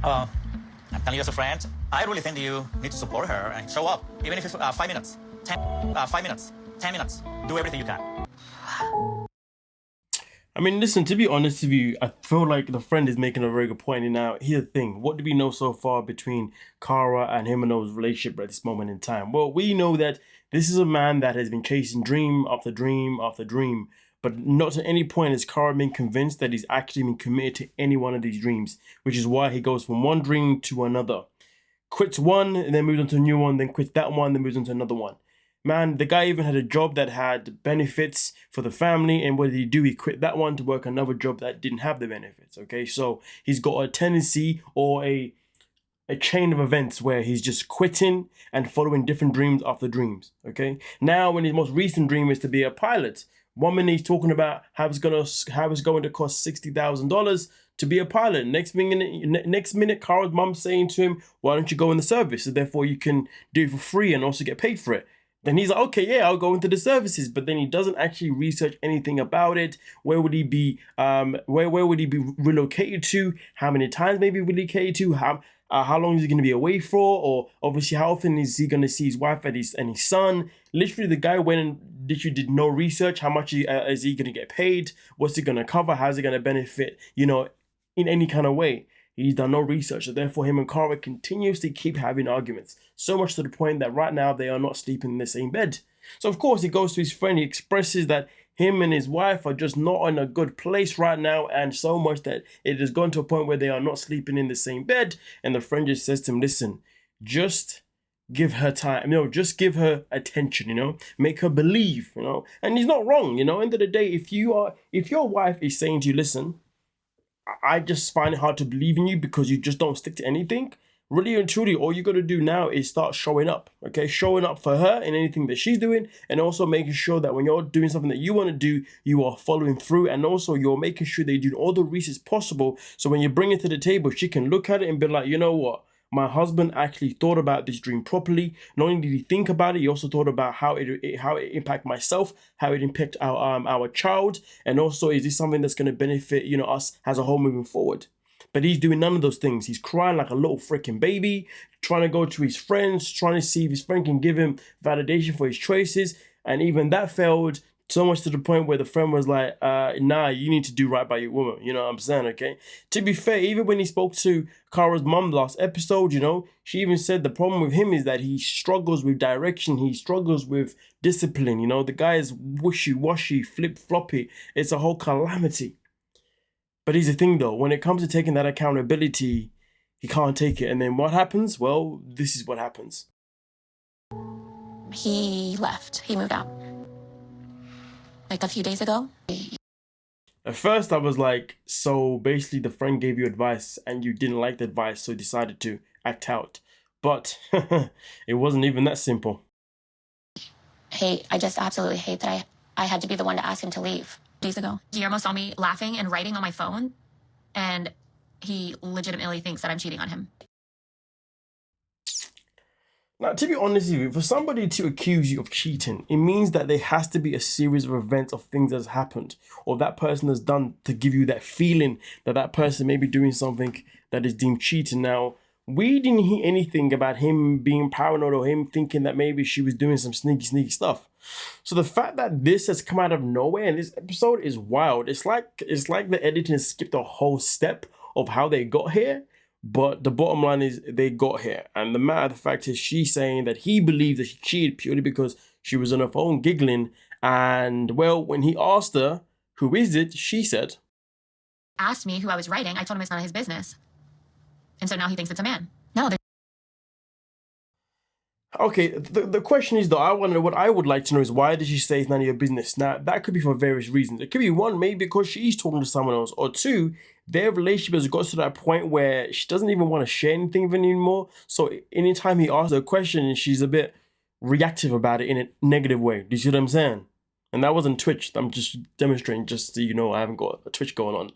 Uh, I'm telling you as a friend, I really think you need to support her and show up, even if it's 5 minutes, 5 minutes, 10 minutes. Do everything you can. I mean, listen, to be honest with you, I feel like the friend is making a very good point. And now, here's the thing. What do we know so far between Kara and Himo's relationship at this moment in time? Well, we know that this is a man that has been chasing dream after dream after dream, but not at any point has Kara been convinced that he's actually been committed to any one of these dreams, which is why he goes from one dream to another. Quits one, and then moves on to a new one, then quits that one, then moves on to another one. Man, the guy even had a job that had benefits for the family, and what did he do? He quit that one to work another job that didn't have the benefits, okay? So he's got a tendency or a chain of events where he's just quitting and following different dreams after dreams, okay? Now, when his most recent dream is to be a pilot, 1 minute he's talking about how it's going to cost $60,000 to be a pilot. Next minute, Kara's mum saying to him, "Why don't you go in the service? So therefore you can do it for free and also get paid for it." Then he's like, "Okay, yeah, I'll go into the services," but then he doesn't actually research anything about it. Where would he be? Where would he be relocated to? How many times maybe relocated to? How long is he going to be away for? Or obviously, how often is he going to see his wife and his son? Literally, the guy went and literally did no research. How much is he going to get paid? What's he going to cover? How's it going to benefit? In any kind of way. He's done no research, so therefore him and Kara continuously keep having arguments. So much to the point that right now they are not sleeping in the same bed. So of course he goes to his friend, he expresses that him and his wife are just not in a good place right now, and so much that it has gone to a point where they are not sleeping in the same bed. And the friend just says to him, "Listen, just give her time, just give her attention, make her believe, And he's not wrong, End of the day, if your wife is saying to you, "Listen, I just find it hard to believe in you because you just don't stick to anything," really and truly, all you got to do now is start showing up, okay? Showing up for her in anything that she's doing, and also making sure that when you're doing something that you want to do, you are following through, and also you're making sure that you're doing all the research possible, so when you bring it to the table, she can look at it and be like, "You know what? My husband actually thought about this dream properly. Not only did he think about it, he also thought about how it impact myself, how it impact our child, and also is this something that's going to benefit us as a whole moving forward." But he's doing none of those things. He's crying like a little freaking baby, trying to go to his friends, trying to see if his friend can give him validation for his choices, and even that failed. So much to the point where the friend was like, "Nah, you need to do right by your woman." You know what I'm saying, okay? To be fair, even when he spoke to Kara's mum last episode, she even said the problem with him is that he struggles with direction. He struggles with discipline. The guy is wishy-washy, flip-floppy. It's a whole calamity. But here's the thing, though. When it comes to taking that accountability, he can't take it. And then what happens? Well, this is what happens. He left. He moved out. Like a few days ago. At first, I was like, so basically the friend gave you advice and you didn't like the advice, so you decided to act out. But it wasn't even that simple. I just absolutely hate that I had to be the one to ask him to leave. Days ago, Guillermo saw me laughing and writing on my phone, and he legitimately thinks that I'm cheating on him. Now, to be honest with you, for somebody to accuse you of cheating, it means that there has to be a series of events of things that has happened, or that person has done to give you that feeling that that person may be doing something that is deemed cheating. Now, we didn't hear anything about him being paranoid or him thinking that maybe she was doing some sneaky stuff. So the fact that this has come out of nowhere in this episode is wild. It's like the editing skipped a whole step of how they got here. But the bottom line is they got here. And the matter of the fact is she's saying that he believes that she cheated purely because she was on her phone giggling. And, well, when he asked her, "Who is it?" she said, asked me who I was writing. I told him it's none of his business. And so now he thinks it's a man. No. Okay, the question is, though, what I would like to know is, why did she say it's none of your business? Now, that could be for various reasons. It could be one, maybe because she's talking to someone else, or two, their relationship has got to that point where she doesn't even want to share anything with him anymore. So anytime he asks her a question, she's a bit reactive about it in a negative way. Do you see what I'm saying? And that wasn't Twitch. I'm just demonstrating, just so you know, I haven't got a Twitch going on.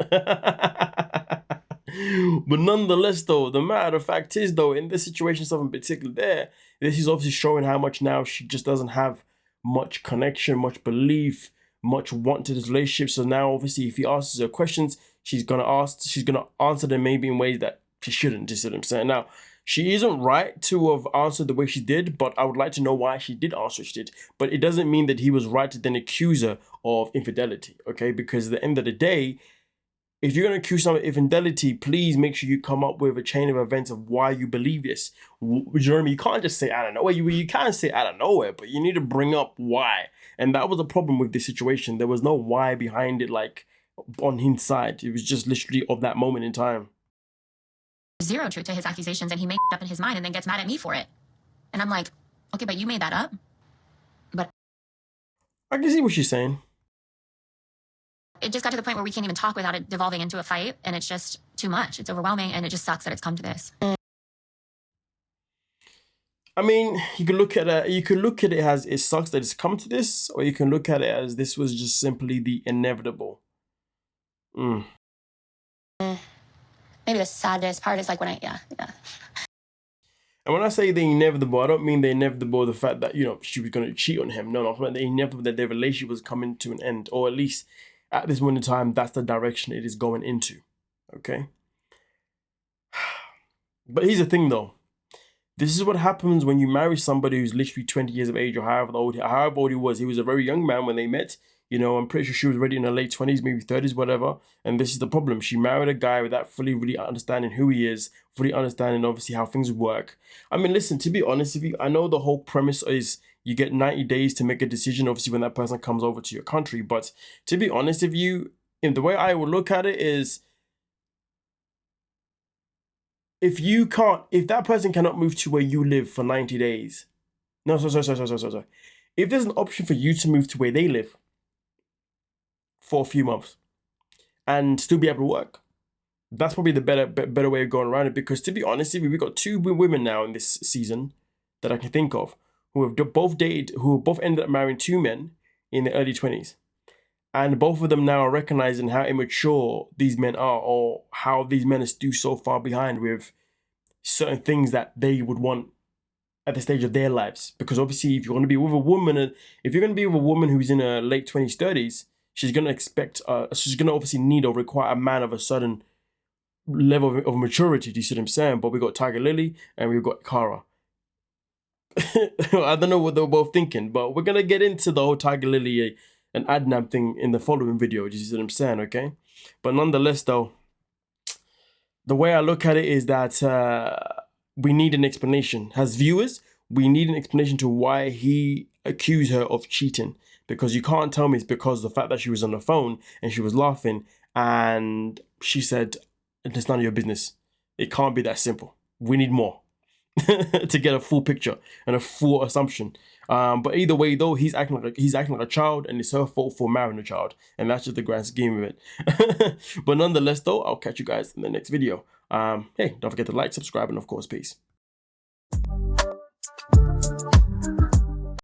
But nonetheless, though, the matter of fact is, though, in this situation, something particular there, this is obviously showing how much now she just doesn't have much connection, much belief, much want to this relationship. So now, obviously, if he asks her questions, she's gonna answer them maybe in ways that She shouldn't, you see what I'm saying? Now, she isn't right to have answered the way she did, but I would like to know why she did answer what she did. But it doesn't mean that he was right to then accuse her of infidelity, okay? Because at the end of the day, if you're going to accuse someone of infidelity, please make sure you come up with a chain of events of why you believe this. Jeremy, you can't just say out of nowhere. You can say out of nowhere, but you need to bring up why. And that was a problem with this situation. There was no why behind it, like on his side. It was just literally of that moment in time. Zero truth to his accusations, and he made up in his mind and then gets mad at me for it. And I'm like, okay, but you made that up. But I can see what she's saying. it just got to the point where we can't even talk without it devolving into a fight, and it's just too much. It's overwhelming, and it just sucks that it's come to this. I mean, you can look at it as it sucks that it's come to this, or you can look at it as this was just simply the inevitable. Maybe the saddest part is like when yeah. And when I say the inevitable, I don't mean the inevitable, the fact that, she was going to cheat on him. No, I mean the inevitable that their relationship was coming to an end, or at least at this moment in time, that's the direction it is going into. Okay? But here's the thing though. This is what happens when you marry somebody who's literally 20 years of age or however old he was. He was a very young man when they met. I'm pretty sure she was already in her late 20s, maybe 30s, whatever. And this is the problem. She married a guy without fully really understanding who he is, fully understanding obviously how things work. I mean, listen, to be honest with you, I know the whole premise is you get 90 days to make a decision, obviously, when that person comes over to your country. But to be honest with you, in the way I would look at it is, if that person cannot move to where you live for 90 days, no, sorry. If there's an option for you to move to where they live for a few months and still be able to work, that's probably the better way of going around it. Because to be honest with you, we've got two women now in this season that I can think of who have both ended up marrying two men in their early 20s. And both of them now are recognizing how immature these men are, or how these men are still so far behind with certain things that they would want at the stage of their lives. Because obviously, if you're going to be with a woman who's in her late 20s, 30s, she's going to obviously need or require a man of a certain level of maturity. Do you see what I'm saying? But we got Tiger Lily and we've got Cara. I don't know what they're both thinking, but we're going to get into the whole Tiger Lily and Adnan thing in the following video. Do you see what I'm saying? Okay. But nonetheless, though, the way I look at it is that we need an explanation. As viewers, we need an explanation to why he accused her of cheating. Because you can't tell me it's because of the fact that she was on the phone and she was laughing and she said, it's none of your business. It can't be that simple. We need more to get a full picture and a full assumption. But either way, though, he's acting like a child, and it's her fault for marrying a child, and that's just the grand scheme of it. But nonetheless, though, I'll catch you guys in the next video. Hey, don't forget to like, subscribe, and of course, peace.